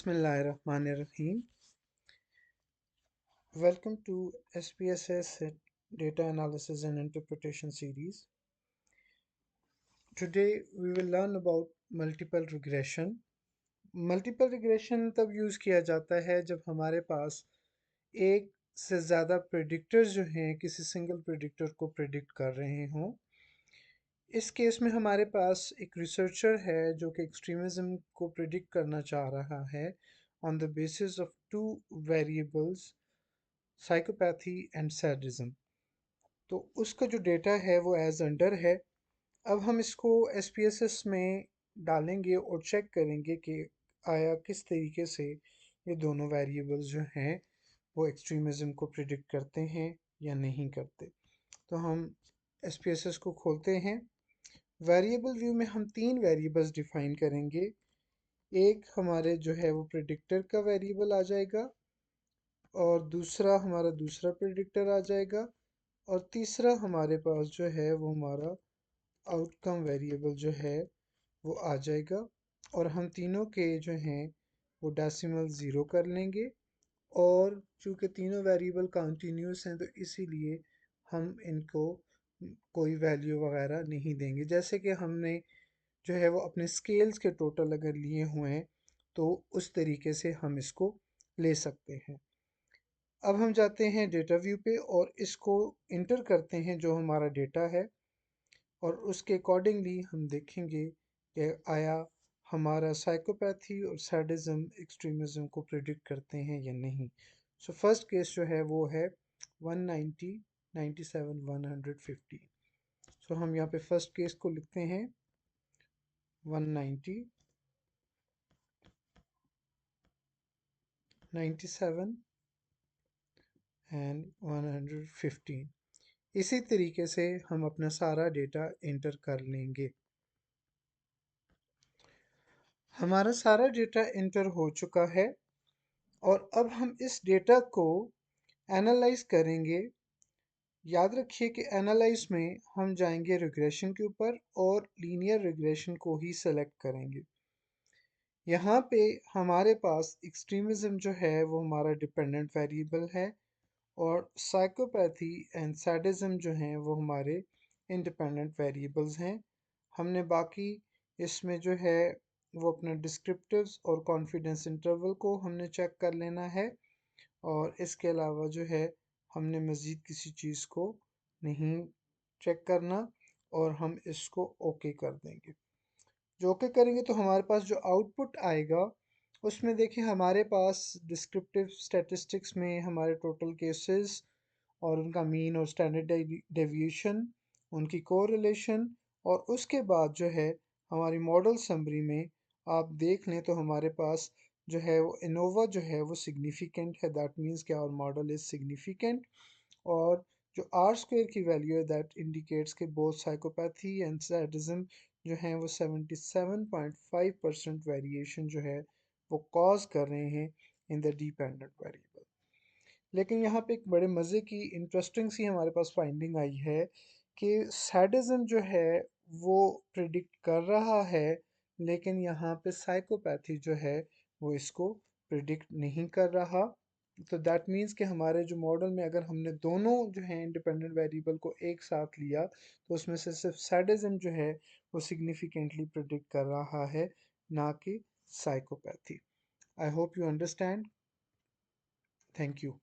Bismillahirrahmanirrahim. Welcome to SPSS Data Analysis and Interpretation series. Today we will learn about multiple regression. Multiple regression तब use किया जाता है जब हमारे पास एक से ज़्यादा प्रेडिक्टर्स जो हैं किसी सिंगल प्रेडिक्टर को प्रेडिक्ट कर रहे हों। इस केस में हमारे पास एक रिसर्चर है जो कि एक्सट्रीमिज़म को प्रेडिक्ट करना चाह रहा है on the basis of two variables, psychopathy and sadism. तो उसका जो डेटा है वो एज अंडर है। अब हम इसको एसपीएसएस में डालेंगे और चेक करेंगे कि आया किस तरीके से ये दोनों वेरिएबल्स जो हैं वो एक्सट्रीमिज़म को प्रिडिक्ट करते हैं या नहीं करते। तो हम एसपीएसएस को खोलते हैं। वेरिएबल व्यू में हम तीन वेरिएबल्स डिफाइन करेंगे। एक हमारे जो है वो प्रिडिक्टर का वेरिएबल आ जाएगा, और दूसरा हमारा दूसरा प्रिडिक्टर आ जाएगा, और तीसरा हमारे पास जो है वो हमारा आउटकम वेरिएबल जो है वो आ जाएगा। और हम तीनों के जो हैं वो डेसिमल ज़ीरो कर लेंगे, और चूँकि तीनों वेरिएबल कंटिन्यूस हैं तो इसीलिए हम इनको कोई वैल्यू वगैरह नहीं देंगे। जैसे कि हमने जो है वो अपने स्केल्स के टोटल अगर लिए हुए हैं तो उस तरीके से हम इसको ले सकते हैं। अब हम जाते हैं डेटा व्यू पे और इसको इंटर करते हैं जो हमारा डेटा है, और उसके अकॉर्डिंगली हम देखेंगे कि आया हमारा साइकोपैथी और सैडिज्म एक्सट्रीमिज्म को प्रिडिक्ट करते हैं या नहीं। सो फर्स्ट केस जो है वो है 190, 97, 150। सो हम यहाँ पे फर्स्ट केस को लिखते हैं 190, 97 एंड 115। इसी तरीके से हम अपना सारा डेटा इंटर कर लेंगे। हमारा सारा डेटा इंटर हो चुका है, और अब हम इस डेटा को एनालाइज करेंगे। याद रखिए कि एनालाइज में हम जाएंगे रिग्रेशन के ऊपर और लीनियर रिग्रेशन को ही सेलेक्ट करेंगे। यहाँ पे हमारे पास एक्सट्रीमिज्म जो है वो हमारा डिपेंडेंट वेरिएबल है, और साइकोपैथी एंड सैडिज्म जो हैं वो हमारे इंडिपेंडेंट वेरिएबल्स हैं। हमने बाकी इसमें जो है वो अपना डिस्क्रिप्टिव्स और कॉन्फिडेंस इंटरवल को हमने चेक कर लेना है, और इसके अलावा जो है हमने मज़ीद किसी चीज़ को नहीं चेक करना, और हम इसको ओके कर देंगे। जो ओके करेंगे तो हमारे पास जो आउटपुट आएगा उसमें देखिए हमारे पास डिस्क्रिप्टिव स्टैटिस्टिक्स में हमारे टोटल केसेस और उनका मीन और स्टैंडर्ड डेविएशन, उनकी कोरिलेशन, और उसके बाद जो है हमारी मॉडल समरी में आप देख लें तो हमारे पास जो है वो इनोवा जो है वो सिग्निफिकेंट है। दैट मीन्स कि आवर मॉडल इज़ सिग्निफिकेंट। और जो आर स्क्वेयर की वैल्यू है दैट इंडिकेट्स के बोथ साइकोपैथी एंड सैडिज्म जो हैं वो 77.5% वेरिएशन जो है वो कॉज कर रहे हैं इन द डिपेंडेंट वेरिएबल। लेकिन यहाँ पे एक बड़े मज़े की इंटरेस्टिंग सी हमारे पास फाइंडिंग आई है कि सैडिज्म जो है वो प्रिडिक्ट कर रहा है, लेकिन यहाँ पे साइकोपैथी जो है वो इसको प्रिडिक्ट नहीं कर रहा। तो दैट मीन्स कि हमारे जो मॉडल में अगर हमने दोनों जो है इंडिपेंडेंट वेरिएबल को एक साथ लिया तो उसमें से सिर्फ सैडिज्म जो है वो सिग्निफिकेंटली प्रिडिक्ट कर रहा है, ना कि psychopathy. I hope you understand. Thank you.